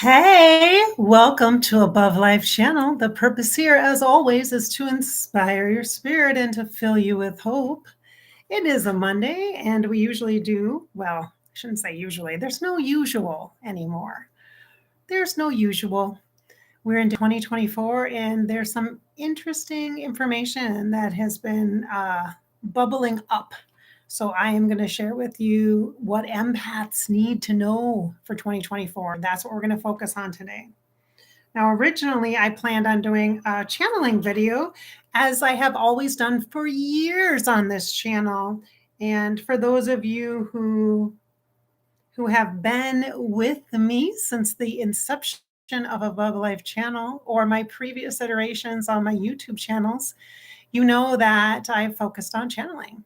Hey, welcome to Above Life Channel. The purpose here, as always, is to inspire your spirit and to fill you with hope. It is a Monday, and we usually do, well, I shouldn't say usually, there's no usual anymore. There's no usual. We're into 2024, and there's some interesting information that has been bubbling up. So I am going to share with you what empaths need to know for 2024. That's what we're going to focus on today. Now, originally, I planned on doing a channeling video, as I have always done for years on this channel. And for those of you who have been with me since the inception of Above Life channel or my previous iterations on my YouTube channels, you know that I focused on channeling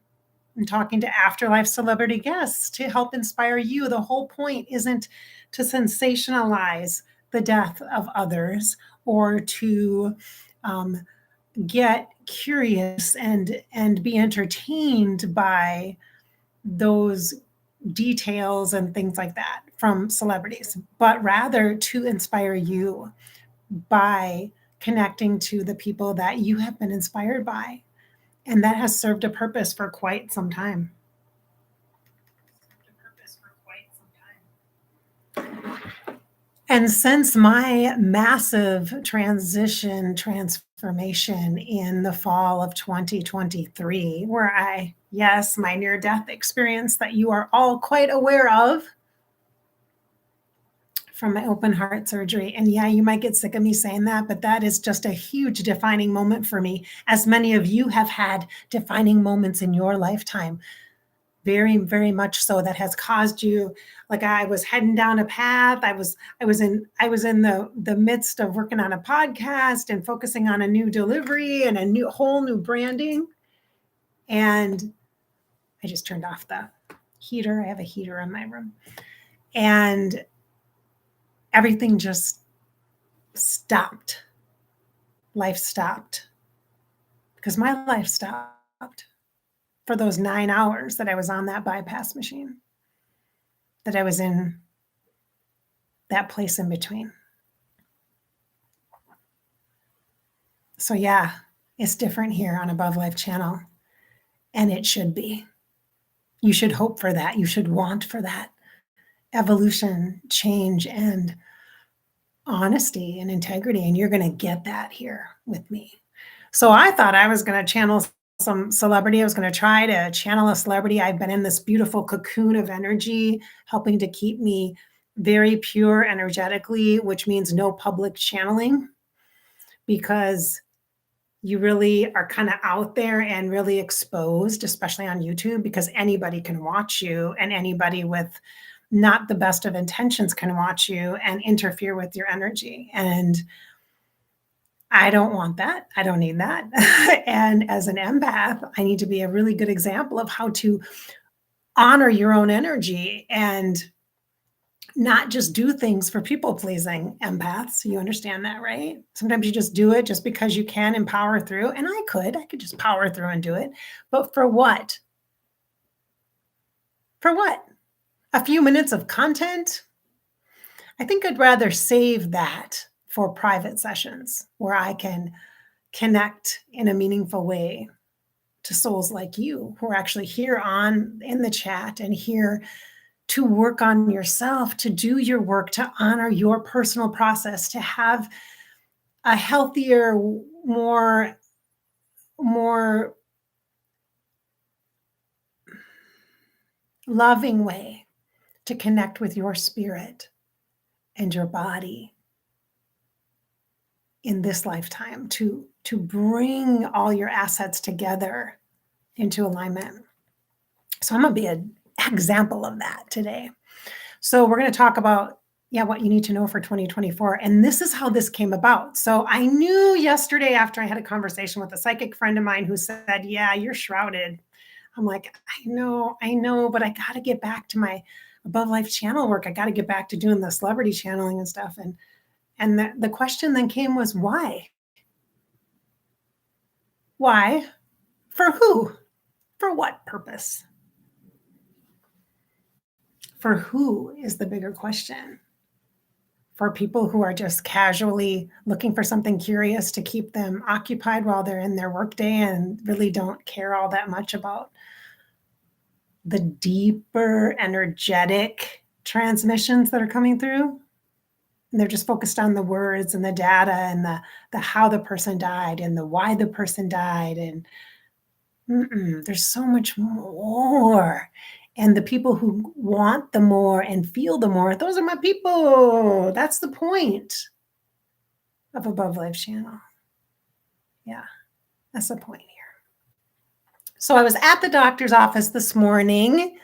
and talking to afterlife celebrity guests to help inspire you. The whole point isn't to sensationalize the death of others or to get curious and be entertained by those details and things like that from celebrities, but rather to inspire you by connecting to the people that you have been inspired by. And that has served a purpose for quite some time. And since my massive transformation in the fall of 2023, where yes, my near-death experience that you are all quite aware of from my open heart surgery. And yeah, you might get sick of me saying that, but that is just a huge defining moment for me, as many of you have had defining moments in your lifetime. Very, very much so, that has caused you, like I was heading down a path. I was in the midst of working on a podcast and focusing on a new delivery and a whole new branding. And I just turned off the heater. I have a heater in my room. And everything just stopped. Life stopped. Because my life stopped for those 9 hours that I was on that bypass machine, that I was in that place in between. So yeah, it's different here on Above Life Channel, and it should be. You should hope for that. You should want for that evolution, change, and honesty and integrity, and you're going to get that here with me. So I thought I was going to channel some celebrity. I was going to try to channel a celebrity. I've been in this beautiful cocoon of energy, helping to keep me very pure energetically, which means no public channeling, because you really are kind of out there and really exposed, especially on YouTube, because anybody can watch you, and anybody with not the best of intentions can watch you and interfere with your energy. And I don't want that. I don't need that. And as an empath, I need to be a really good example of how to honor your own energy and not just do things for people pleasing. Empaths, you understand that, right? Sometimes you just do it just because you can and power through. And I could just power through and do it. But for what? For what? A few minutes of content? I think I'd rather save that for private sessions where I can connect in a meaningful way to souls like you who are actually here in the chat and here to work on yourself, to do your work, to honor your personal process, to have a healthier, more loving way to connect with your spirit and your body in this lifetime, to bring all your assets together into alignment. So I'm going to be an example of that today. So we're going to talk about, what you need to know for 2024. And this is how this came about. So I knew yesterday, after I had a conversation with a psychic friend of mine who said, yeah, you're shrouded. I'm like, I know, but I got to get back to my Above Life channel work. I got to get back to doing the celebrity channeling and stuff. And the question then came was, why? Why? For who? For what purpose? For who is the bigger question? for people who are just casually looking for something curious to keep them occupied while they're in their workday and really don't care all that much about the deeper energetic transmissions that are coming through. And they're just focused on the words and the data and the how the person died and the why the person died. And there's so much more. And the people who want the more and feel the more, those are my people. That's the point of Above Life Channel. Yeah, that's the point here. So I was at the doctor's office this morning.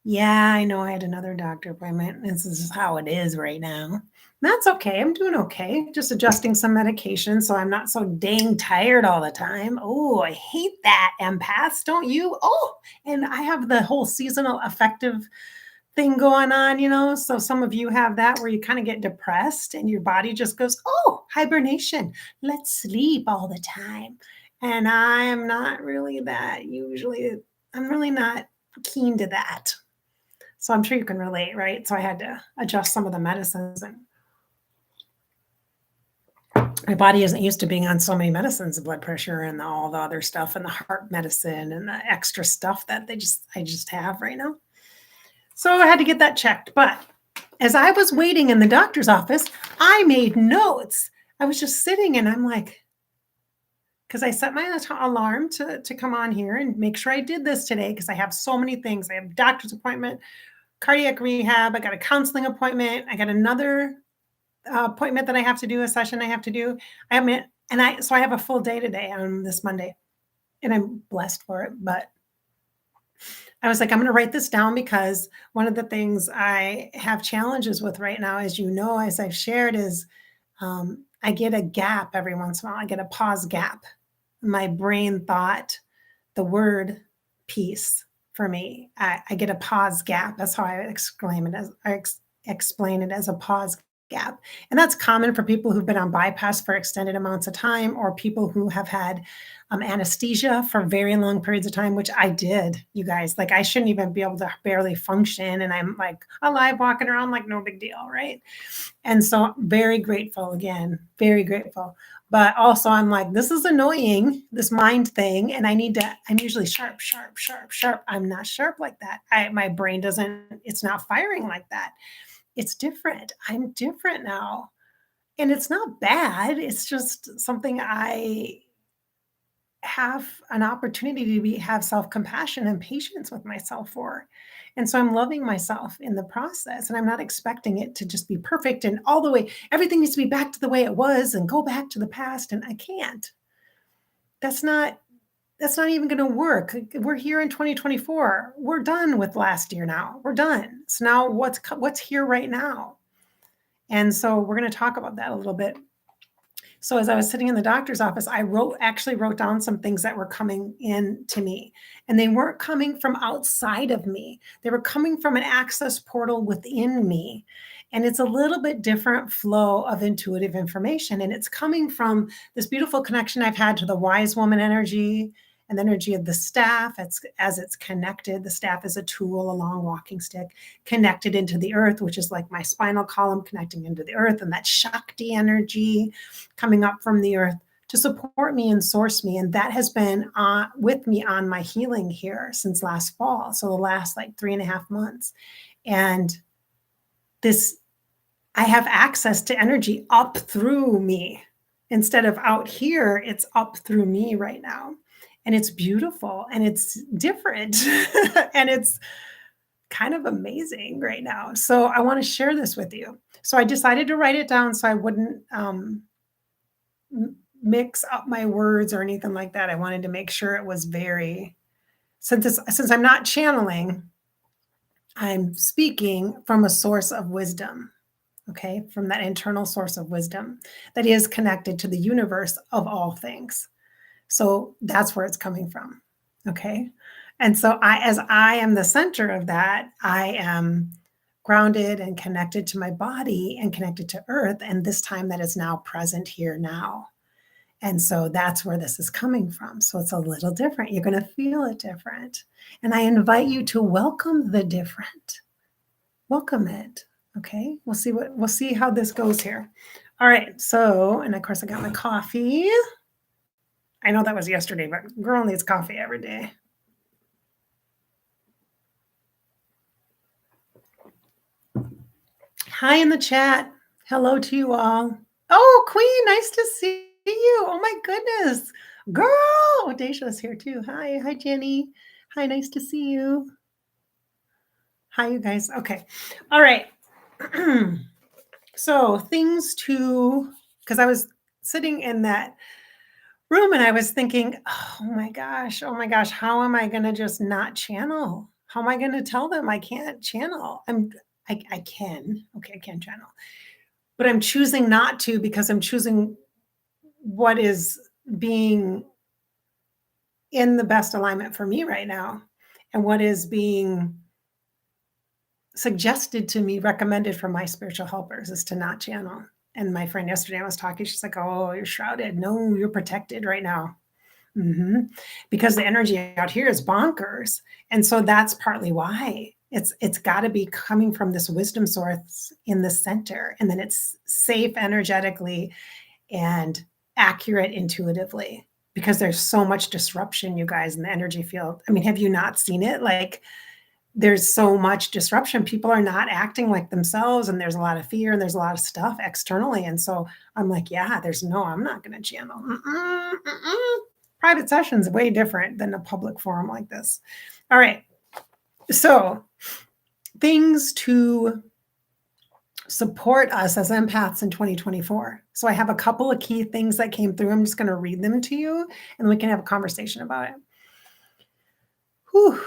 Yeah, I know I had another doctor appointment. This is how it is right now. That's okay. I'm doing okay. Just adjusting some medication so I'm not so dang tired all the time. Oh, I hate that, empaths, don't you? Oh, and I have the whole seasonal affective thing going on. So some of you have that where you kind of get depressed and your body just goes, oh, hibernation. Let's sleep all the time. And I'm not really that usually. I'm really not keen to that. So I'm sure you can relate, right? So I had to adjust some of the medicines, and my body isn't used to being on so many medicines, the blood pressure and all the other stuff and the heart medicine and the extra stuff that I just have right now. So I had to get that checked. But as I was waiting in the doctor's office, I made notes. I was just sitting and I'm like, because I set my alarm to come on here and make sure I did this today because I have so many things. I have a doctor's appointment, cardiac rehab. I got a counseling appointment. I got another appointment that I have to do, a session I have to do. So I have a full day today on this Monday, and I'm blessed for it. But I was like, I'm going to write this down because one of the things I have challenges with right now, as you know, as I've shared, is I get a gap every once in a while. I get a pause gap. My brain thought the word peace for me. I get a pause gap. That's how I explain it as a pause gap. And that's common for people who've been on bypass for extended amounts of time, or people who have had anesthesia for very long periods of time, which I did, you guys. Like, I shouldn't even be able to barely function. And I'm like alive, walking around like no big deal, right? And so very grateful again, very grateful. But also I'm like, this is annoying, this mind thing. And I'm usually sharp, sharp, sharp, sharp. I'm not sharp like that. My brain it's not firing like that. It's different. I'm different now. And it's not bad. It's just something I have an opportunity to have self-compassion and patience with myself for. And so I'm loving myself in the process, and I'm not expecting it to just be perfect and all the way, everything needs to be back to the way it was and go back to the past. And I can't. That's not even going to work. We're here in 2024. We're done with last year now. We're done. So now what's here right now? And so we're going to talk about that a little bit. So as I was sitting in the doctor's office, I actually wrote down some things that were coming in to me, and they weren't coming from outside of me. They were coming from an access portal within me. And it's a little bit different flow of intuitive information. And it's coming from this beautiful connection I've had to the wise woman energy and the energy of the staff. As it's connected, the staff is a tool, a long walking stick, connected into the earth, which is like my spinal column connecting into the earth, and that Shakti energy coming up from the earth to support me and source me. And that has been with me on my healing here since last fall. So the last like 3.5 months. And I have access to energy up through me. Instead of out here, it's up through me right now. And it's beautiful and it's different and it's kind of amazing right now. So I want to share this with you. So I decided to write it down so I wouldn't mix up my words or anything like that. I wanted to make sure it was since I'm not channeling, I'm speaking from a source of wisdom. Okay, from that internal source of wisdom that is connected to the universe of all things. So that's where it's coming from. Okay. And so as I am the center of that, I am grounded and connected to my body and connected to earth. And this time that is now present here now. And so that's where this is coming from. So it's a little different. You're going to feel it different. And I invite you to welcome the different. Welcome it. Okay, we'll see how this goes here. All right, so, and of course I got my coffee. I know that was yesterday, but girl needs coffee every day. Hi in the chat. Hello to you all. Oh, Queen, nice to see you. Oh my goodness. Girl, Dacia's here too. Hi, Jenny. Hi, nice to see you. Hi, you guys. Okay. All right. So, things to, because I was sitting in that room and I was thinking, oh my gosh, how am I going to just not channel? How am I going to tell them I can't channel? I can. Okay, I can channel. But I'm choosing not to because I'm choosing what is being in the best alignment for me right now and what is being suggested to me, recommended from my spiritual helpers is to not channel. And my friend yesterday I was talking, she's like, oh, you're shrouded. No, you're protected right now. Because the energy out here is bonkers. And so that's partly why it's got to be coming from this wisdom source in the center. And then it's safe energetically and accurate intuitively because there's so much disruption, you guys, in the energy field. I mean, have you not seen it? Like, there's so much disruption. People are not acting like themselves, and there's a lot of fear and there's a lot of stuff externally. And so I'm like, yeah, I'm not going to channel. Private sessions way different than a public forum like this. All right. So things to support us as empaths in 2024. So I have a couple of key things that came through. I'm just going to read them to you and we can have a conversation about it. Whew.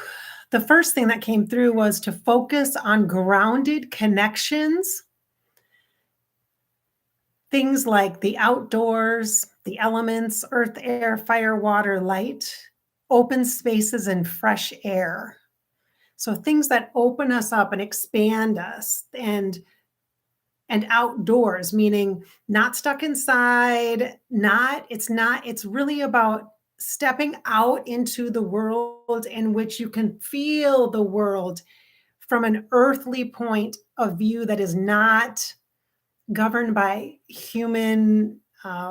The first thing that came through was to focus on grounded connections. Things like the outdoors, the elements, earth, air, fire, water, light, open spaces, and fresh air. So things that open us up and expand us and outdoors, meaning not stuck inside, it's really about stepping out into the world in which you can feel the world from an earthly point of view that is not governed by human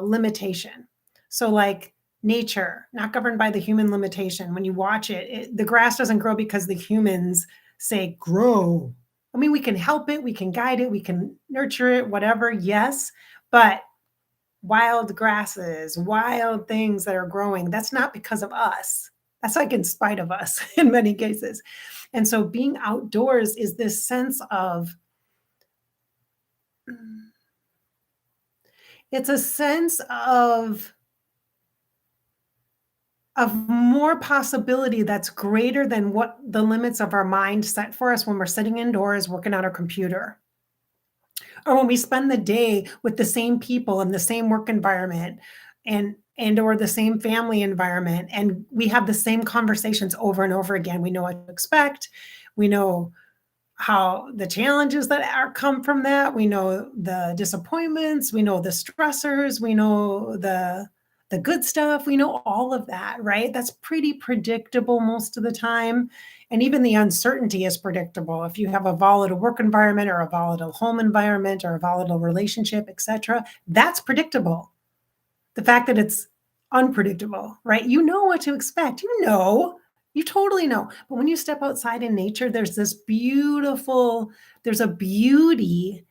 limitation. So, like nature, not governed by the human limitation. When you watch it, the grass doesn't grow because the humans say grow. I mean, we can help it, we can guide it, we can nurture it, whatever, yes. But wild grasses, wild things that are growing, that's not because of us. That's like in spite of us in many cases. And so being outdoors is this sense of, it's a sense of more possibility that's greater than what the limits of our mind set for us when we're sitting indoors working on our computer, or when we spend the day with the same people in the same work environment and or the same family environment, and we have the same conversations over and over again. We know what to expect. We know how the challenges that are come from that. We know the disappointments, we know the stressors, we know the good stuff, we know all of that, right? That's pretty predictable most of the time. And even the uncertainty is predictable. If you have a volatile work environment or a volatile home environment or a volatile relationship, etc., that's predictable. The fact that it's unpredictable, right? You know what to expect. You totally know. But when you step outside in nature, there's a beauty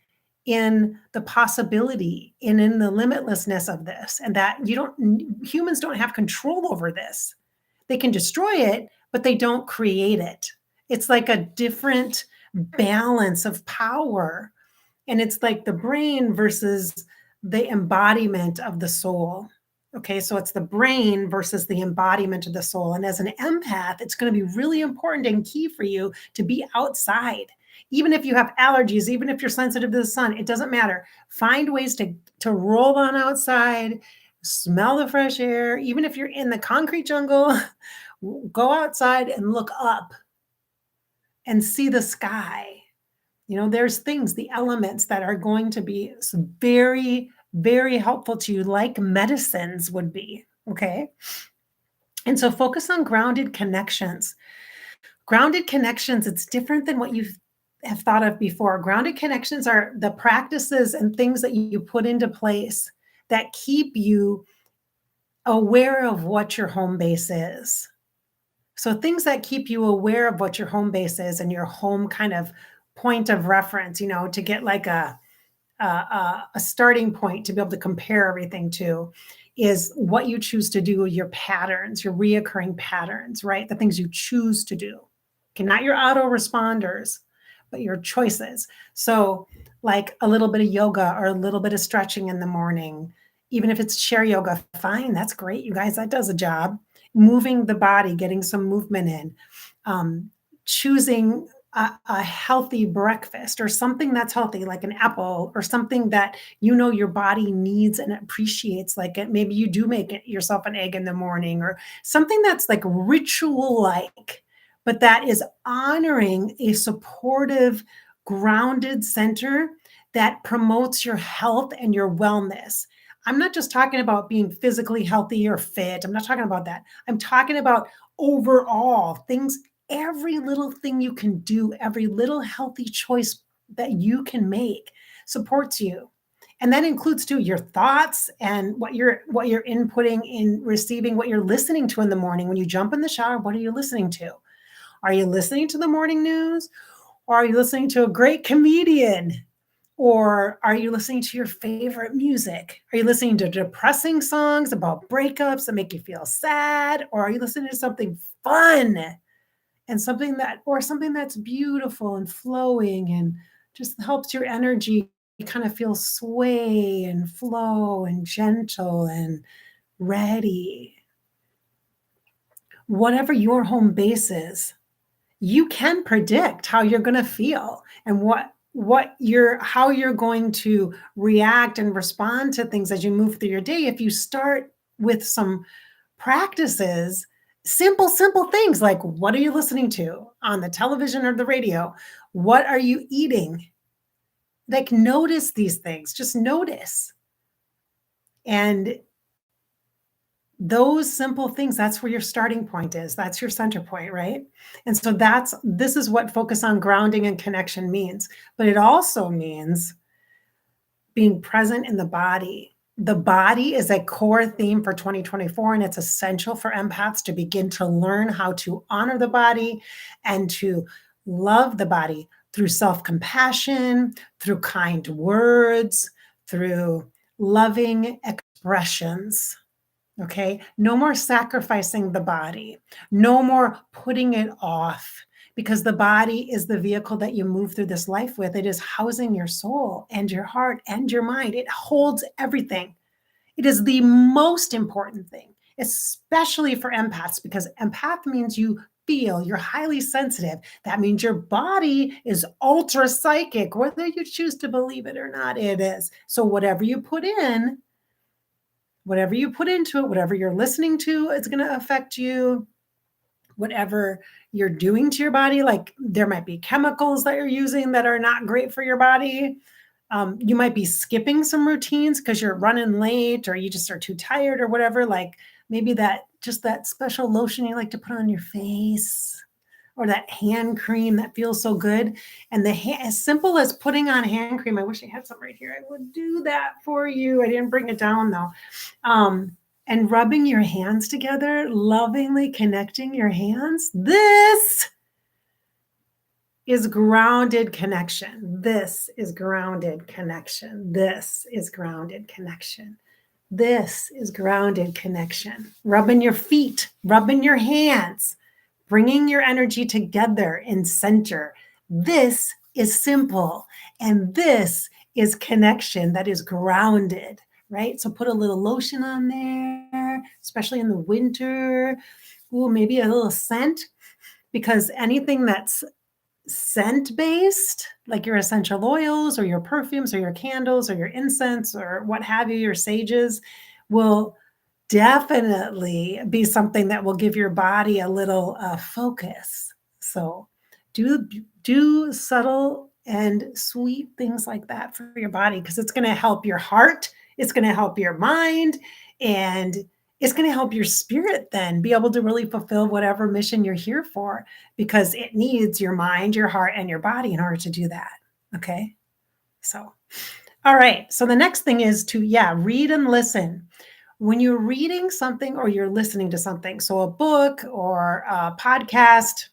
in the possibility and in the limitlessness of this, and that humans don't have control over this. They can destroy it, but they don't create it. It's like a different balance of power. And it's like the brain versus the embodiment of the soul. Okay, so it's the brain versus the embodiment of the soul. And as an empath, it's going to be really important and key for you to be outside. Even if you have allergies, even if you're sensitive to the sun, it doesn't matter. Find ways to roll on outside, smell the fresh air. Even if you're in the concrete jungle, go outside and look up and see the sky. There's things, the elements that are going to be very, very helpful to you, like medicines would be. Okay. And so focus on grounded connections. Grounded connections, it's different than what you have thought of before. Grounded connections are the practices and things that you put into place that keep you aware of what your home base is. So things that keep you aware of what your home base is and your home kind of point of reference, to get like a starting point to be able to compare everything to is what you choose to do, your patterns, your reoccurring patterns, right? The things you choose to do. Okay, not your auto responders, but your choices. So, like a little bit of yoga or a little bit of stretching in the morning, even if it's chair yoga, fine, that's great, you guys, that does a job. Moving the body, getting some movement in, choosing a healthy breakfast or something that's healthy, like an apple or something that your body needs and appreciates. Like maybe you do make it yourself an egg in the morning or something that's like ritual like, but that is honoring a supportive, grounded center that promotes your health and your wellness. I'm not just talking about being physically healthy or fit. I'm not talking about that. I'm talking about overall things, every little thing you can do, every little healthy choice that you can make supports you. And that includes too your thoughts and what you're inputting in receiving, what you're listening to in the morning. When you jump in the shower, what are you listening to? Are you listening to the morning news? Or are you listening to a great comedian? Or are you listening to your favorite music? Are you listening to depressing songs about breakups that make you feel sad? Or are you listening to something fun and something that's beautiful and flowing and just helps your energy kind of feel sway and flow and gentle and ready? Whatever your home base is, you can predict how you're going to feel and how you're going to react and respond to things as you move through your day if you start with some practices, simple things like what are you listening to on the television or the radio? What are you eating? Like notice these things, just notice. And those simple things, that's where your starting point is. That's your center point, right? And so this is what focus on grounding and connection means. But it also means being present in the body. The body is a core theme for 2024, and it's essential for empaths to begin to learn how to honor the body and to love the body through self-compassion, through kind words, through loving expressions. Okay. No more sacrificing the body. No more putting it off because the body is the vehicle that you move through this life with. It is housing your soul and your heart and your mind. It holds everything. It is the most important thing, especially for empaths, because empath means you feel, you're highly sensitive. That means your body is ultra psychic, whether you choose to believe it or not, it is. So whatever you put into it, whatever you're listening to, it's going to affect you. Whatever you're doing to your body, like there might be chemicals that you're using that are not great for your body. You might be skipping some routines because you're running late or you just are too tired or whatever. Like maybe that special lotion you like to put on your face or that hand cream that feels so good. And as simple as putting on hand cream, I wish I had some right here. I would do that for you. I didn't bring it down though. And rubbing your hands together, lovingly connecting your hands. This is grounded connection. This is grounded connection. This is grounded connection. This is grounded connection. Rubbing your feet, rubbing your hands, bringing your energy together in center. This is simple. And this is connection that is grounded, right? So put a little lotion on there, especially in the winter. Ooh, maybe a little scent, because anything that's scent based, like your essential oils or your perfumes or your candles or your incense or what have you, your sages, will definitely be something that will give your body a little focus. So do subtle and sweet things like that for your body because it's going to help your heart, it's going to help your mind, and It's going to help your spirit then be able to really fulfill whatever mission you're here for, because it needs your mind, your heart, and your body in order to do that. Okay. So, all right. So the next thing is to, read and listen. When you're reading something or you're listening to something, so a book or a podcast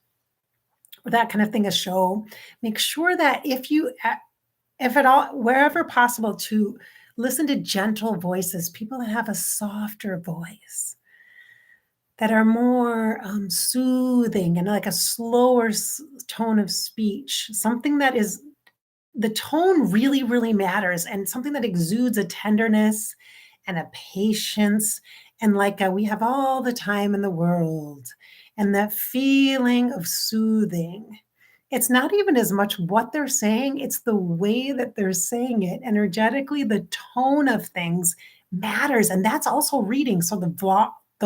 or that kind of thing, a show, make sure that if at all, wherever possible, to listen to gentle voices, people that have a softer voice, that are more soothing and like a slower tone of speech, something that is, the tone really, really matters, and something that exudes a tenderness and a patience, and like we have all the time in the world, and that feeling of soothing. It's not even as much what they're saying, it's the way that they're saying it. Energetically, the tone of things matters. And that's also reading. So the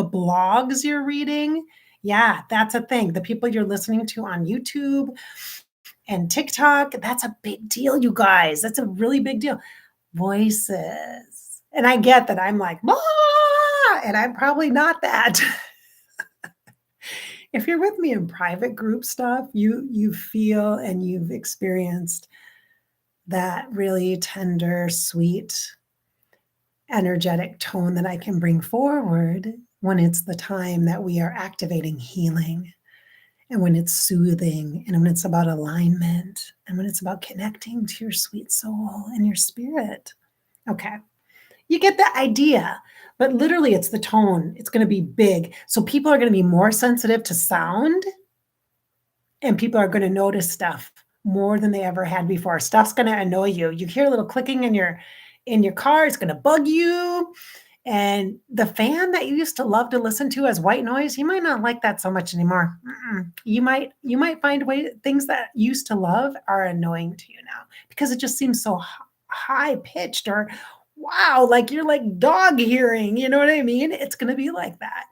blogs you're reading, yeah, that's a thing. The people you're listening to on YouTube and TikTok, that's a big deal, you guys. That's a really big deal. Voices. And I get that I'm like, and I'm probably not that. If you're with me in private group stuff, you feel and you've experienced that really tender, sweet, energetic tone that I can bring forward when it's the time that we are activating healing, and when it's soothing, and when it's about alignment, and when it's about connecting to your sweet soul and your spirit. Okay. You get the idea, but literally it's the tone. It's going to be big. So people are going to be more sensitive to sound, and people are going to notice stuff more than they ever had before. Stuff's going to annoy you. You hear a little clicking in your car, it's going to bug you. And the fan that you used to love to listen to as white noise, you might not like that so much anymore. You might find things that you used to love are annoying to you now, because it just seems so high pitched, or wow, like you're like dog hearing, you know what I mean? It's going to be like that.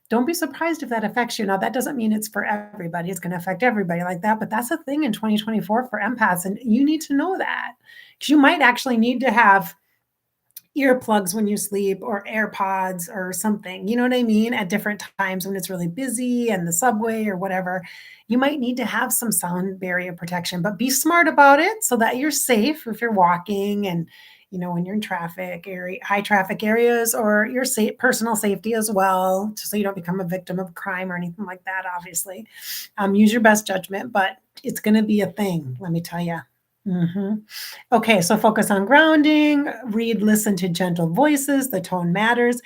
Don't be surprised if that affects you. Now, that doesn't mean it's for everybody. It's going to affect everybody like that, but that's a thing in 2024 for empaths, and you need to know that, because you might actually need to have earplugs when you sleep, or AirPods or something, you know what I mean? At different times when it's really busy and the subway or whatever, you might need to have some sound barrier protection, but be smart about it so that you're safe if you're walking, and when you're in high traffic areas, or your personal safety as well, so you don't become a victim of crime or anything like that, obviously. Use your best judgment, but it's going to be a thing, let me tell you. Okay, so focus on grounding, read, listen to gentle voices, the tone matters.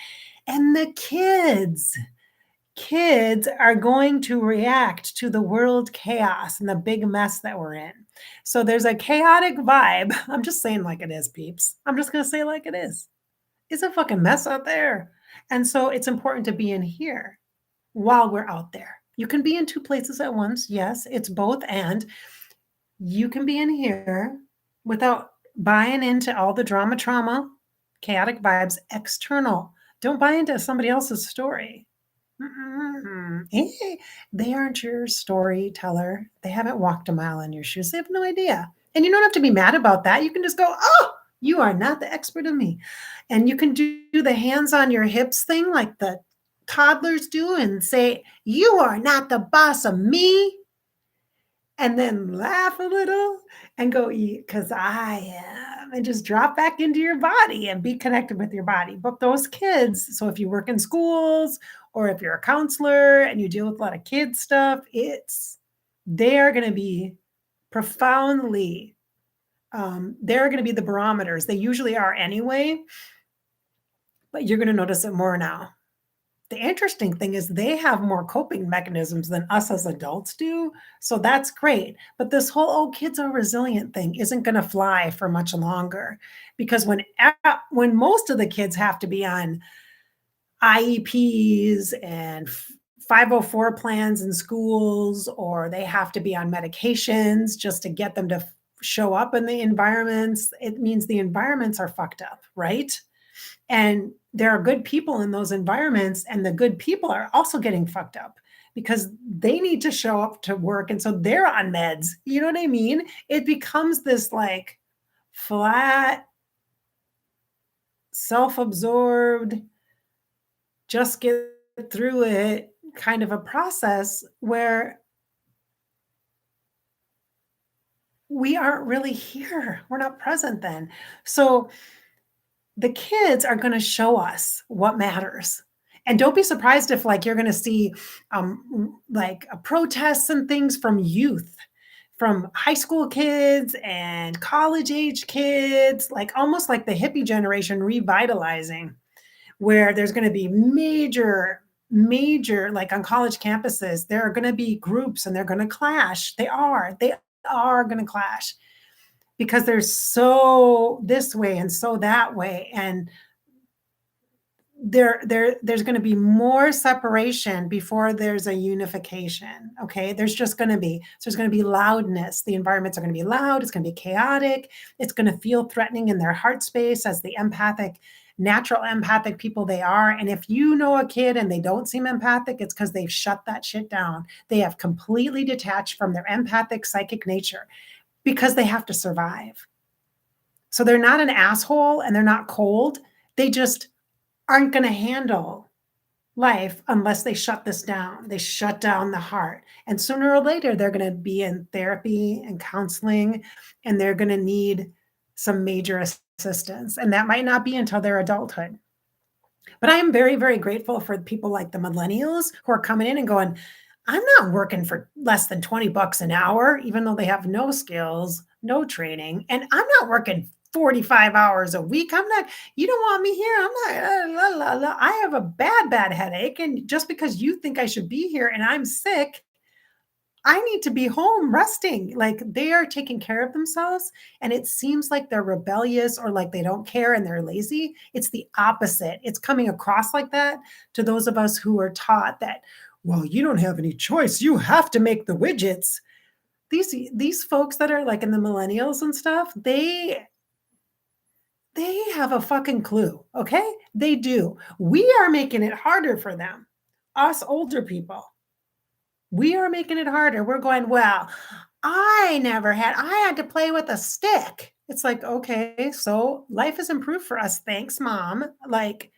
And the kids are going to react to the world chaos and the big mess that we're in. So there's a chaotic vibe. I'm just saying like it is, peeps. I'm just going to say like it is. It's a fucking mess out there. And so it's important to be in here while we're out there. You can be in two places at once. Yes, it's both. And you can be in here without buying into all the trauma, chaotic vibes, external. Don't buy into somebody else's story. They aren't your storyteller. They haven't walked a mile in your shoes. They have no idea. And you don't have to be mad about that. You can just go, oh, you are not the expert of me. And you can do the hands on your hips thing like the toddlers do, and say, you are not the boss of me. And then laugh a little and go, because I am, and just drop back into your body and be connected with your body. But those kids, so if you work in schools, or if you're a counselor and you deal with a lot of kids stuff, they're going to be profoundly, they're going to be the barometers. They usually are anyway, but you're going to notice it more now. The interesting thing is they have more coping mechanisms than us as adults do. So that's great. But this whole, kids are resilient thing isn't going to fly for much longer, because when most of the kids have to be on IEPs and 504 plans in schools, or they have to be on medications just to get them to show up in the environments, it means the environments are fucked up, right? And there are good people in those environments, and the good people are also getting fucked up because they need to show up to work. And so they're on meds. You know what I mean? It becomes this like flat, self-absorbed, just get through it kind of a process where we aren't really here. We're not present then. So the kids are going to show us what matters. And don't be surprised if like you're going to see like protests and things from youth, from high school kids and college age kids, like almost like the hippie generation revitalizing, where there's going to be major like on college campuses, there are going to be groups and they're going to clash. They are going to clash because they're so this way and so that way, and there's going to be more separation before there's a unification. Okay, there's going to be loudness. The environments are going to be loud. It's going to be chaotic. It's going to feel threatening in their heart space as the natural empathic people they are. And if you know a kid and they don't seem empathic, it's because they've shut that shit down. They have completely detached from their empathic psychic nature because they have to survive. So they're not an asshole and they're not cold. They just aren't going to handle life unless they shut this down. They shut down the heart. And sooner or later, they're going to be in therapy and counseling, and they're going to need some major assistance. And that might not be until their adulthood. But I am very, very grateful for people like the millennials who are coming in and going, I'm not working for less than 20 bucks an hour, even though they have no skills, no training. And I'm not working 45 hours a week. I'm not, you don't want me here. I'm not, la, la, la. I have a bad headache. And just because you think I should be here and I'm sick, I need to be home resting. Like they are taking care of themselves. And it seems like they're rebellious or like they don't care and they're lazy. It's the opposite. It's coming across like that to those of us who are taught that, well, you don't have any choice. You have to make the widgets. These folks that are like in the millennials and stuff, they have a fucking clue. Okay. They do. We are making it harder for them, us older people. We are making it harder. We're going, well, I had to play with a stick. It's like, okay, so life has improved for us. Thanks, mom. Like,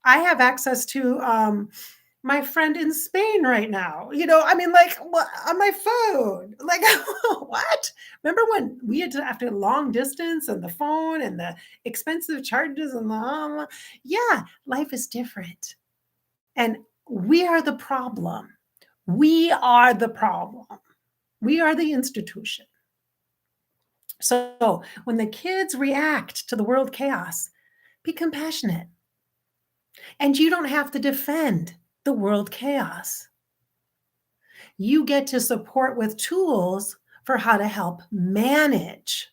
I have access to my friend in Spain right now. I mean, like, what, on my phone? Like, what? Remember when we had to, after long distance and the phone and the expensive charges and yeah, life is different. And we are the problem. We are the problem. We are the institution. So when the kids react to the world chaos, be compassionate. And you don't have to defend the world chaos. You get to support with tools for how to help manage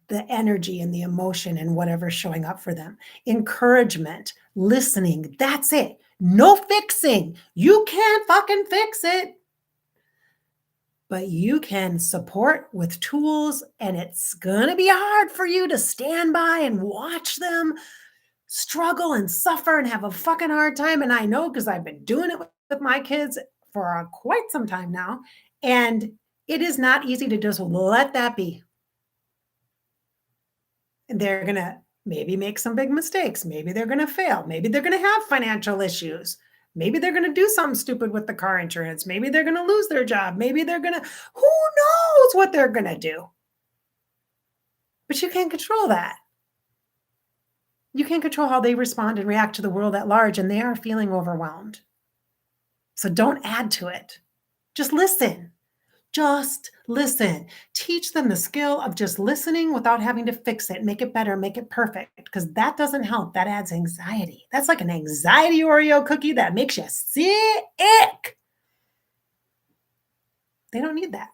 the energy and the emotion and whatever's showing up for them. Encouragement, listening, that's it. No fixing. You can't fucking fix it. But you can support with tools, and it's going to be hard for you to stand by and watch them struggle and suffer and have a fucking hard time. And I know because I've been doing it with my kids for quite some time now. And it is not easy to just let that be. And they're going to maybe make some big mistakes. Maybe they're going to fail. Maybe they're going to have financial issues. Maybe they're going to do something stupid with the car insurance. Maybe they're going to lose their job. Maybe they're going to, who knows what they're going to do? But you can't control that. You can't control how they respond and react to the world at large, and they are feeling overwhelmed. So don't add to it. Just listen. Just listen. Teach them the skill of just listening without having to fix it, make it better, make it perfect, because that doesn't help. That adds anxiety. That's like an anxiety Oreo cookie that makes you sick. They don't need that.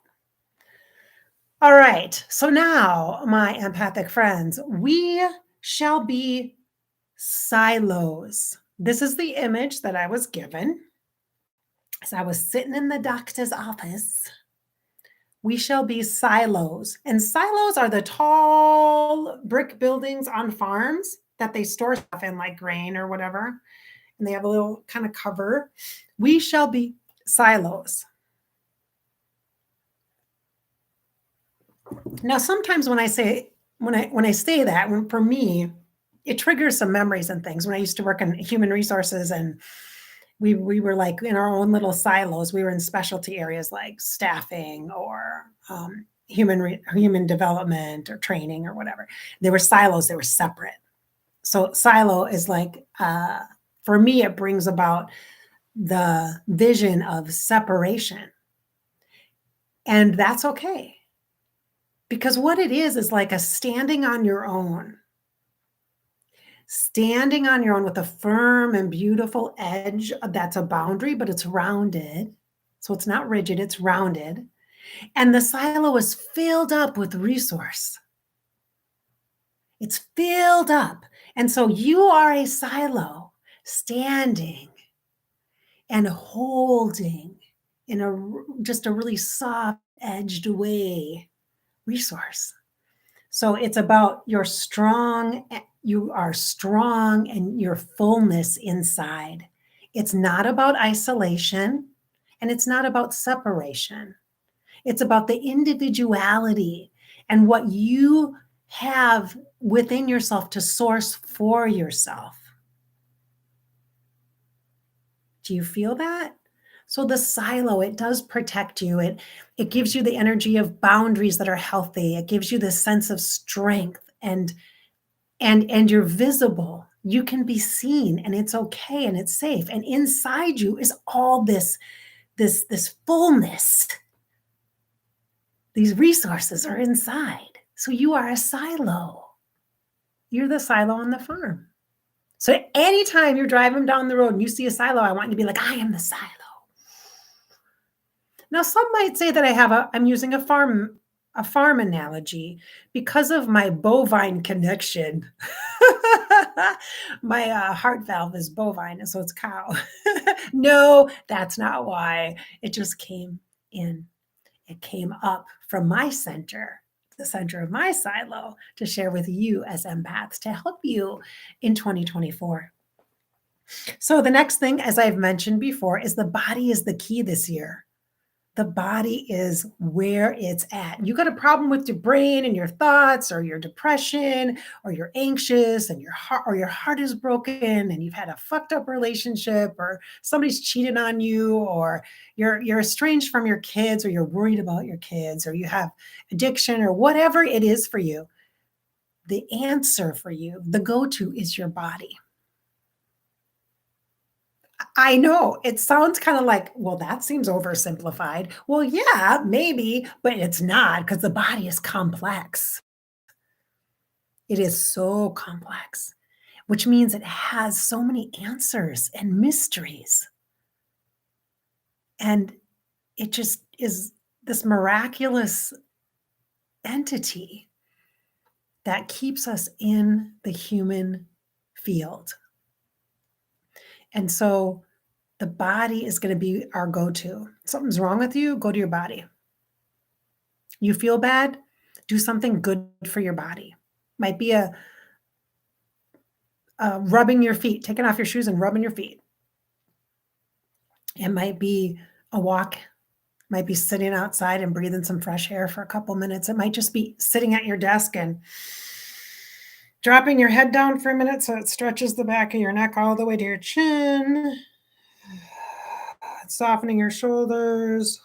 All right. So now, my empathic friends, we shall be silos. This is the image that I was given as I was sitting in the doctor's office. We shall be silos. And silos are the tall brick buildings on farms that they store stuff in, like grain or whatever. And they have a little kind of cover. We shall be silos. Now, sometimes when I say that, for me, it triggers some memories and things. When I used to work in human resources, and we were like in our own little silos. We were in specialty areas like staffing or human development or training or whatever. They were silos. They were separate. So silo is like, for me, it brings about the vision of separation, and that's okay, because what it is like a standing on your own with a firm and beautiful edge that's a boundary, but it's rounded. So it's not rigid, it's rounded. And the silo is filled up with resource. It's filled up. And so you are a silo standing and holding in just a really soft edged way resource. So it's about you are strong and your fullness inside. It's not about isolation and it's not about separation. It's about the individuality and what you have within yourself to source for yourself. Do you feel that? So the silo, it does protect you. It gives you the energy of boundaries that are healthy. It gives you this sense of strength and you're visible. You can be seen and it's okay and it's safe. And inside you is all this fullness. These resources are inside. So you are a silo. You're the silo on the farm. So anytime you're driving down the road and you see a silo, I want you to be like, I am the silo. Now, some might say that I'm using a farm analogy because of my bovine connection. My heart valve is bovine, so it's cow. No, that's not why. It just came in. It came up from my center, the center of my silo, to share with you as empaths to help you in 2024. So the next thing, as I've mentioned before, is the body is the key this year. The body is where it's at. You got a problem with your brain and your thoughts, or your depression, or you're anxious and your heart is broken and you've had a fucked up relationship, or somebody's cheated on you, or you're estranged from your kids, or you're worried about your kids, or you have addiction, or whatever it is for you. The answer for you, the go-to, is your body. I know it sounds kind of like, well, that seems oversimplified. Well, yeah, maybe, but it's not, because the body is complex. It is so complex, which means it has so many answers and mysteries. And it just is this miraculous entity that keeps us in the human field. And so the body is going to be our go-to. Something's wrong with you, go to your body. You feel bad, do something good for your body. Might be a rubbing your feet, taking off your shoes and rubbing your feet. It might be a walk, might be sitting outside and breathing some fresh air for a couple minutes. It might just be sitting at your desk and dropping your head down for a minute so it stretches the back of your neck all the way to your chin. Softening your shoulders.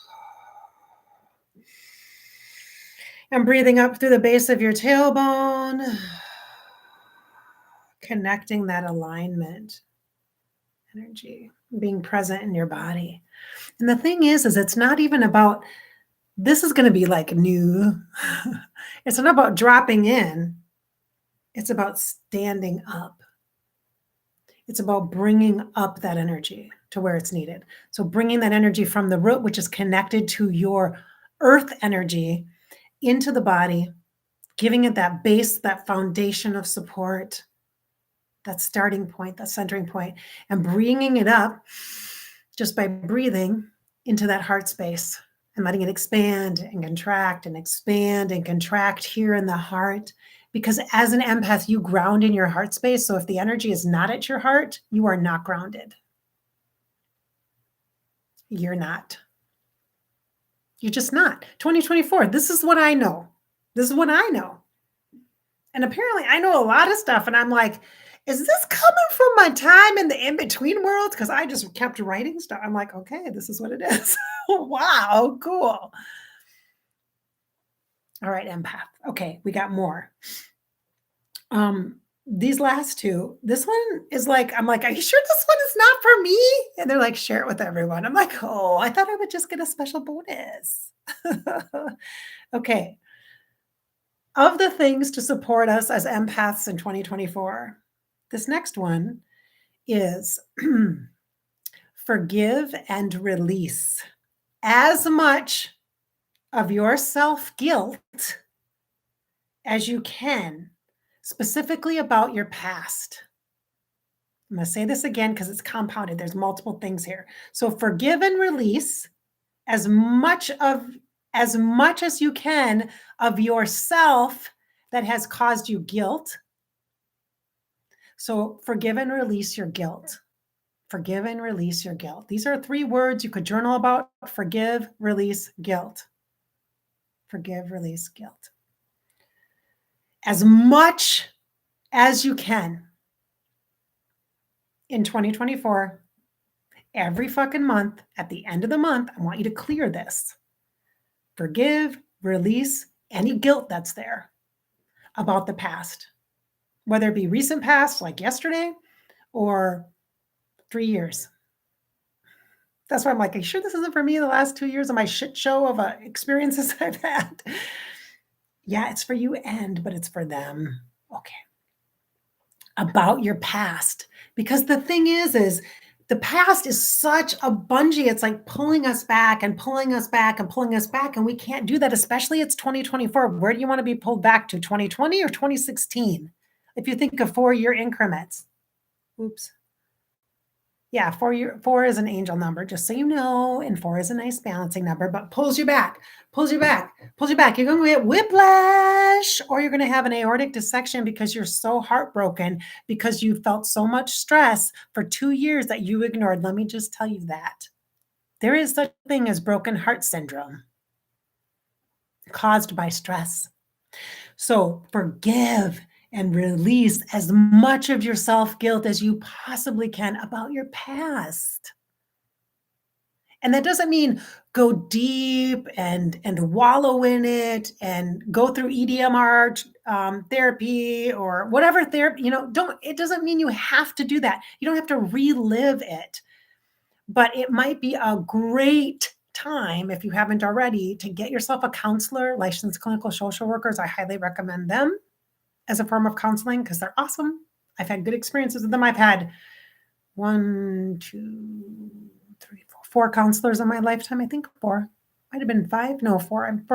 And breathing up through the base of your tailbone. Connecting that alignment energy, being present in your body. And the thing is it's not even about, this is going to be like new. It's not about dropping in. It's about standing up. It's about bringing up that energy to where it's needed. So bringing that energy from the root, which is connected to your earth energy, into the body, giving it that base, that foundation of support, that starting point, that centering point, and bringing it up just by breathing into that heart space and letting it expand and contract and expand and contract here in the heart. Because as an empath, you ground in your heart space. So if the energy is not at your heart, you are not grounded. You're not. You're just not. 2024, this is what I know. This is what I know. And apparently I know a lot of stuff, and I'm like, "Is this coming from my time in the in-between worlds?" Because I just kept writing stuff. I'm like, "Okay, this is what it is." Wow, cool. All right, empath. Okay, we got more. These last 2, this one is like, I'm like, "Are you sure this one is not for me?" And they're like, "Share it with everyone." I'm like, "Oh, I thought I would just get a special bonus." Okay. Of the things to support us as empaths in 2024, this next one is forgive and release as much of your self guilt as you can, specifically about your past. I'm going to say this again because it's compounded. There's multiple things here. So forgive and release as much of as much as you can of yourself that has caused you guilt. So forgive and release your guilt. Forgive and release your guilt. These are 3 words you could journal about. Forgive, release, guilt. Forgive, release, guilt. As much as you can in 2024, every fucking month, at the end of the month, I want you to clear this. Forgive, release any guilt that's there about the past, whether it be recent past, like yesterday, or 3 years. That's why I'm like, "Are you sure this isn't for me the last 2 years of my shit show of experiences I've had?" Yeah, it's for you but it's for them. Okay. About your past. Because the thing is the past is such a bungee. It's like pulling us back and pulling us back and pulling us back. And we can't do that, especially it's 2024. Where do you want to be pulled back to? 2020 or 2016? If you think of 4-year increments. Oops. Yeah, 4 is an angel number, just so you know, and 4 is a nice balancing number, but pulls you back, pulls you back, pulls you back. You're gonna get whiplash, or you're gonna have an aortic dissection because you're so heartbroken because you felt so much stress for 2 years that you ignored. Let me just tell you that. There is such a thing as broken heart syndrome caused by stress. So forgive and release as much of your self guilt as you possibly can about your past. And that doesn't mean go deep and wallow in it and go through EDMR therapy or whatever therapy. Don't. It doesn't mean you have to do that. You don't have to relive it, but it might be a great time if you haven't already to get yourself a counselor. Licensed clinical social workers, I highly recommend them as a form of counseling because they're awesome. I've had good experiences with them. I've had 1, 2, 3, 4 counselors in my lifetime. I think 4. Might have been 5. No, 4. I'm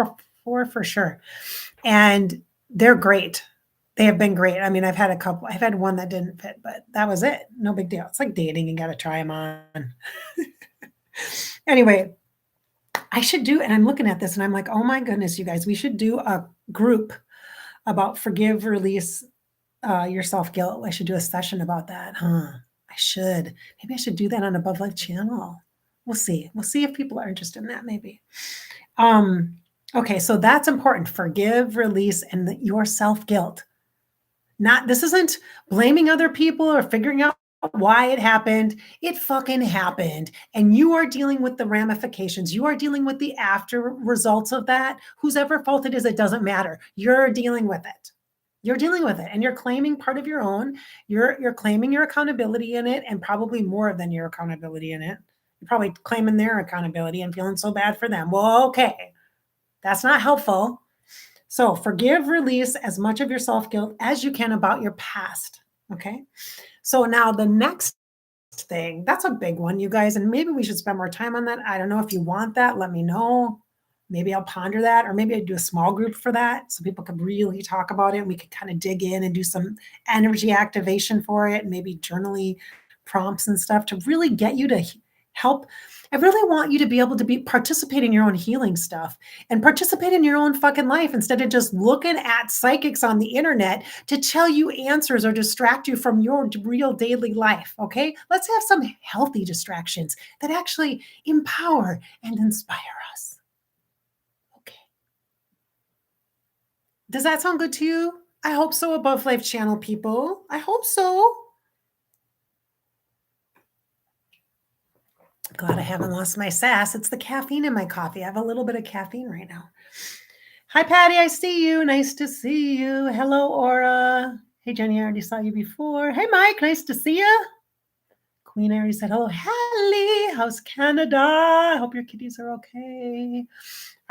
4 for sure. And they're great. They have been great. I mean, I've had a couple. I've had one that didn't fit, but that was it. No big deal. It's like dating. You got to try them on. Anyway, I should do, and I'm looking at this and I'm like, oh my goodness, you guys, we should do a group about forgive, release your self guilt. I should do a session about that, huh? I should. Maybe I should do that on Above Life channel. We'll see. We'll see if people are interested in that, maybe. Okay, so that's important. Forgive, release, and your self guilt. This isn't blaming other people or figuring out why it happened. It fucking happened. And you are dealing with the ramifications. You are dealing with the after results of that. Whose ever fault it is, it doesn't matter. You're dealing with it. You're dealing with it and you're claiming part of your own. You're claiming your accountability in it and probably more than your accountability in it. You're probably claiming their accountability and feeling so bad for them. Well, okay. That's not helpful. So forgive, release as much of your self-guilt as you can about your past. Okay. So now the next thing, that's a big one, you guys, and maybe we should spend more time on that. I don't know if you want that. Let me know. Maybe I'll ponder that, or maybe I'd do a small group for that so people could really talk about it. And we could kind of dig in and do some energy activation for it, and maybe journaling prompts and stuff to really get you to help. I really want you to be able to participate in your own healing stuff and participate in your own fucking life instead of just looking at psychics on the internet to tell you answers or distract you from your real daily life. Okay. Let's have some healthy distractions that actually empower and inspire us. Okay. Does that sound good to you? I hope so, Above Life channel people. I hope so. Glad I haven't lost my sass. It's the caffeine in my coffee. I have a little bit of caffeine right now. Hi, Patty. I see you. Nice to see you. Hello, Aura. Hey, Jenny. I already saw you before. Hey, Mike. Nice to see you. Queen already said hello. Hallie. How's Canada? I hope your kitties are okay.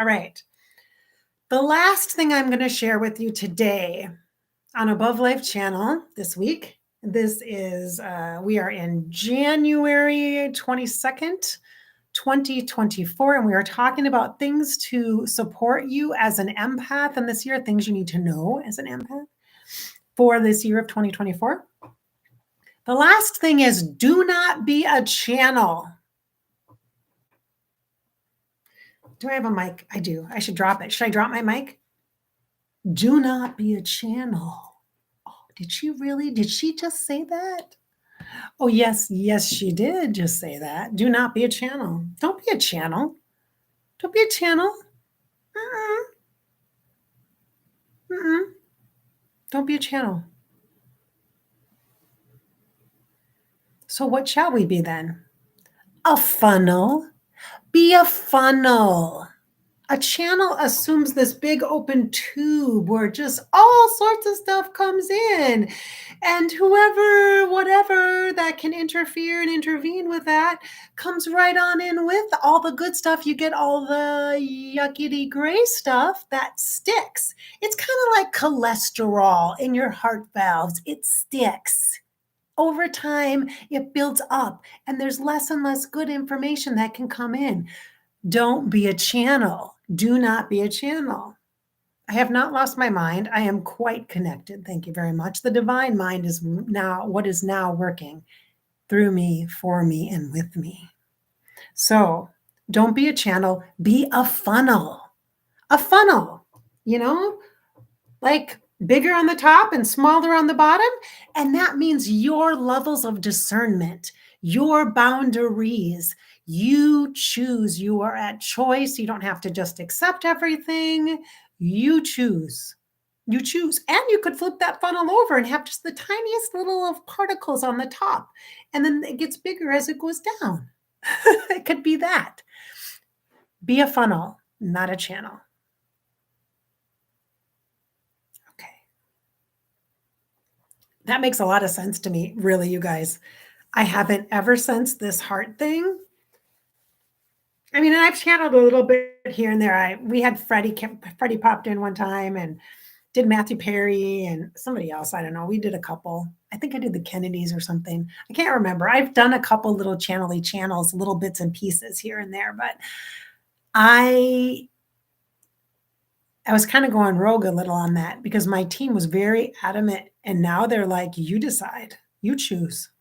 All right. The last thing I'm going to share with you today on Above Life channel this week. This is, we are in January 22nd, 2024, and we are talking about things to support you as an empath in this year, things you need to know as an empath for this year of 2024. The last thing is do not be a channel. Do I have a mic? I do. I should drop it. Should I drop my mic? Do not be a channel. Oh, did she really? Did she just say that? Oh, yes. Yes, she did just say that. Do not be a channel. Don't be a channel. Don't be a channel. Mm-mm. Mm-mm. Don't be a channel. So what shall we be then? A funnel. Be a funnel. A channel assumes this big open tube where just all sorts of stuff comes in. And whoever, whatever that can interfere and intervene with that comes right on in with all the good stuff. You get all the yuckity gray stuff that sticks. It's kind of like cholesterol in your heart valves. It sticks. Over time, it builds up, and there's less and less good information that can come in. Don't be a channel. Do not be a channel. I have not lost my mind. I am quite connected. Thank you very much. The divine mind is now what is now working through me, for me, and with me. So don't be a channel. Be a funnel. A funnel, like bigger on the top and smaller on the bottom. And that means your levels of discernment, your boundaries. You choose. You are at choice. You don't have to just accept everything. You choose. You choose. And you could flip that funnel over and have just the tiniest little of particles on the top. And then it gets bigger as it goes down. It could be that. Be a funnel, not a channel. Okay. That makes a lot of sense to me, really, you guys. I haven't ever sensed this heart thing. I mean, I've channeled a little bit here and there. We had Freddie popped in one time and did Matthew Perry and somebody else. I don't know. We did a couple. I think I did the Kennedys or something. I can't remember. I've done a couple little channels, little bits and pieces here and there, but I was kind of going rogue a little on that because my team was very adamant. And now they're like, you decide, you choose.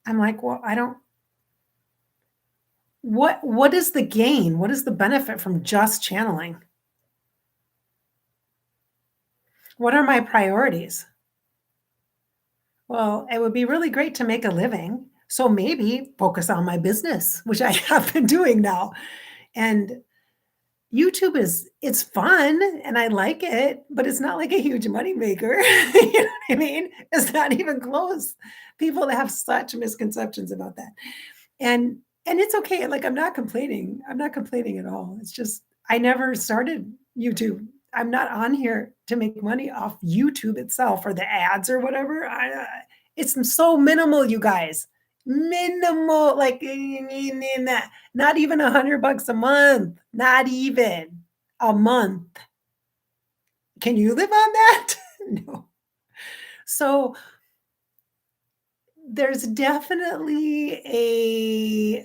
I'm like, well, I don't. What is the gain? What is the benefit from just channeling? What are my priorities? Well, it would be really great to make a living. So maybe focus on my business, which I have been doing now. And YouTube it's fun and I like it, but it's not like a huge moneymaker. You know what I mean? It's not even close. People have such misconceptions about that. And it's okay. Like I'm not complaining. I'm not complaining at all. It's just I never started YouTube. I'm not on here to make money off YouTube itself or the ads or whatever. It's so minimal, you guys. Minimal, like not even $100 a month. Not even a month. Can you live on that? No. So there's definitely a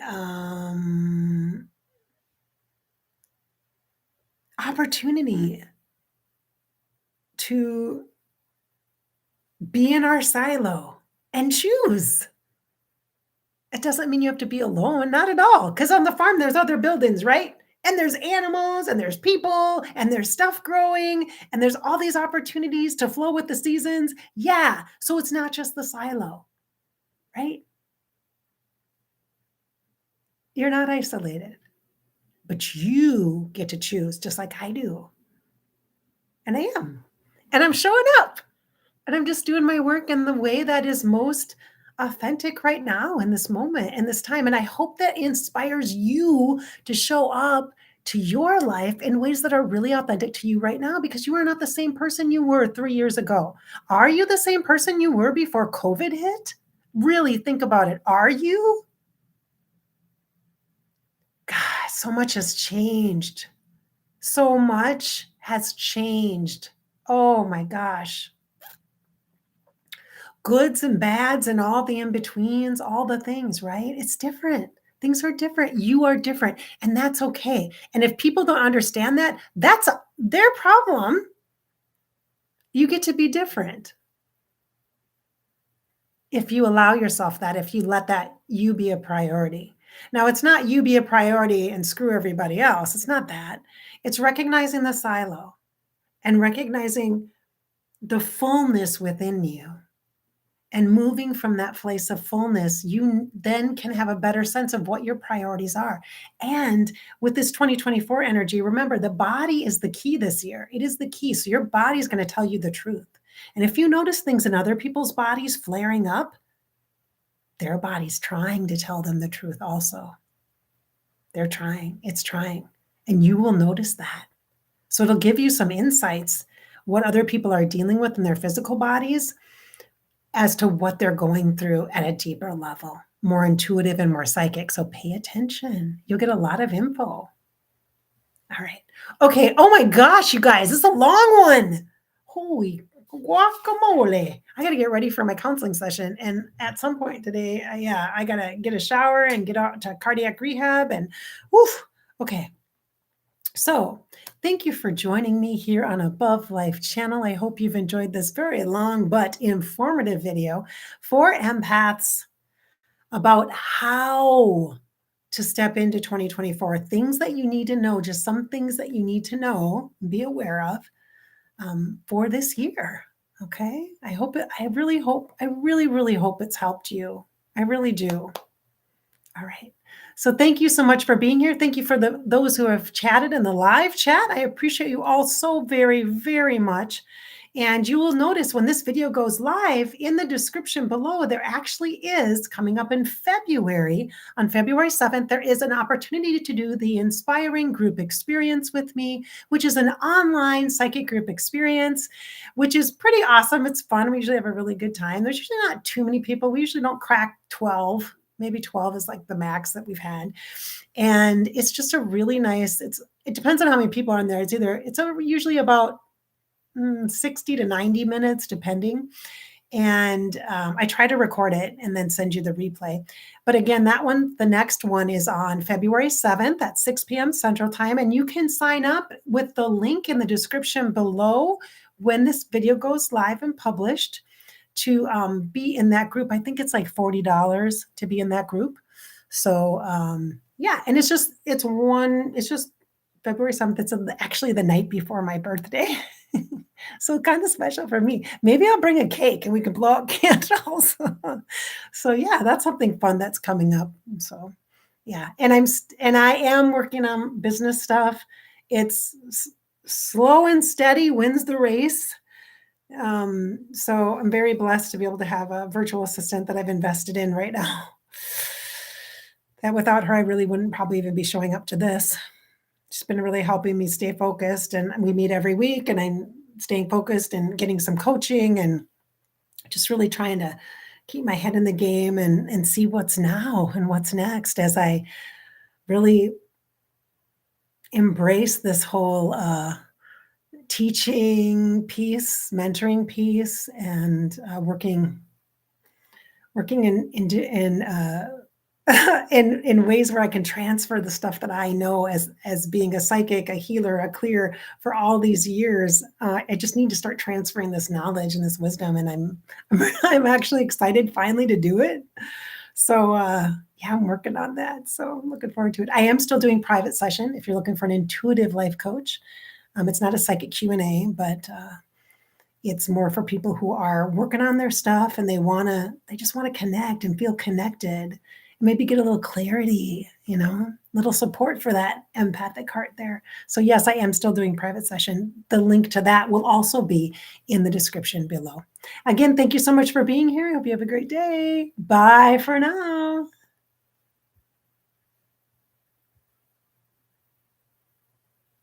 opportunity to be in our silo and choose. It doesn't mean you have to be alone, not at all. Because on the farm, there's other buildings, right? And there's animals and there's people and there's stuff growing and there's all these opportunities to flow with the seasons. Yeah. So it's not just the silo, right? You're not isolated, but you get to choose just like I do. And I am. and I'm showing up. And I'm just doing my work in the way that is most authentic right now in this moment, in this time. And I hope that inspires you to show up to your life in ways that are really authentic to you right now, because you are not the same person you were 3 years ago. Are you the same person you were before COVID hit? Really think about it. Are you? God, so much has changed. So much has changed. Oh my gosh. Goods and bads and all the in-betweens, all the things, right? It's different. Things are different. You are different, and that's okay. And if people don't understand that, that's their problem. You get to be different. If you allow yourself that, if you let that you be a priority. Now, it's not you be a priority and screw everybody else. It's not that. It's recognizing the silo and recognizing the fullness within you. And moving from that place of fullness, you then can have a better sense of what your priorities are. And with this 2024 energy, remember, the body is the key this year. It is the key. So your body is going to tell you the truth. And if you notice things in other people's bodies flaring up, their body's trying to tell them the truth also. They're trying. It's trying. And you will notice that. So it'll give you some insights what other people are dealing with in their physical bodies as to what they're going through at a deeper level, more intuitive and more psychic. So pay attention. You'll get a lot of info. All right. Okay. Oh my gosh, you guys, this is a long one. Holy guacamole. I got to get ready for my counseling session. And at some point today, I got to get a shower and get out to cardiac rehab. And woof. Okay. So, thank you for joining me here on Above Life channel. I hope you've enjoyed this very long but informative video for empaths about how to step into 2024. Things that you need to know, just some things that you need to know, be aware of for this year. Okay. I really hope it's helped you. I really do. All right. So thank you so much for being here. Thank you for those who have chatted in the live chat. I appreciate you all so very, very much. And you will notice when this video goes live, in the description below, there actually is, coming up in February, on February 7th, there is an opportunity to do the Inspiring Group Experience with me, which is an online psychic group experience, which is pretty awesome. It's fun. We usually have a really good time. There's usually not too many people. We usually don't crack 12. Maybe 12 is like the max that we've had. And it's just a really nice, it depends on how many people are in there. It's usually about 60 to 90 minutes, depending. And I try to record it and then send you the replay. But again, the next one is on February 7th at 6 p.m. Central Time. And you can sign up with the link in the description below when this video goes live and published to be in that group. I think it's like $40 to be in that group. So yeah, and it's just February 7th. It's actually the night before my birthday. So kind of special for me. Maybe I'll bring a cake and we can blow out candles. So yeah, that's something fun that's coming up. So yeah, and I am working on business stuff. It's slow and steady wins the race. So I'm very blessed to be able to have a virtual assistant that I've invested in right now. That without her, I really wouldn't probably even be showing up to this. She's been really helping me stay focused, and we meet every week, and I'm staying focused and getting some coaching and just really trying to keep my head in the game and see what's now and what's next as I really embrace this whole teaching piece, mentoring piece, and working in ways where I can transfer the stuff that I know as being a psychic, a healer, a clear for all these years. I just need to start transferring this knowledge and this wisdom, and I'm actually excited finally to do it. So yeah, I'm working on that. So I'm looking forward to it. I am still doing private session if you're looking for an intuitive life coach. It's not a psychic Q&A, but it's more for people who are working on their stuff and they just want to connect and feel connected maybe get a little clarity, little support for that empathic heart there. So yes, I am still doing private session. The link to that will also be in the description below. Again, thank you so much for being here. I hope you have a great day. Bye for now.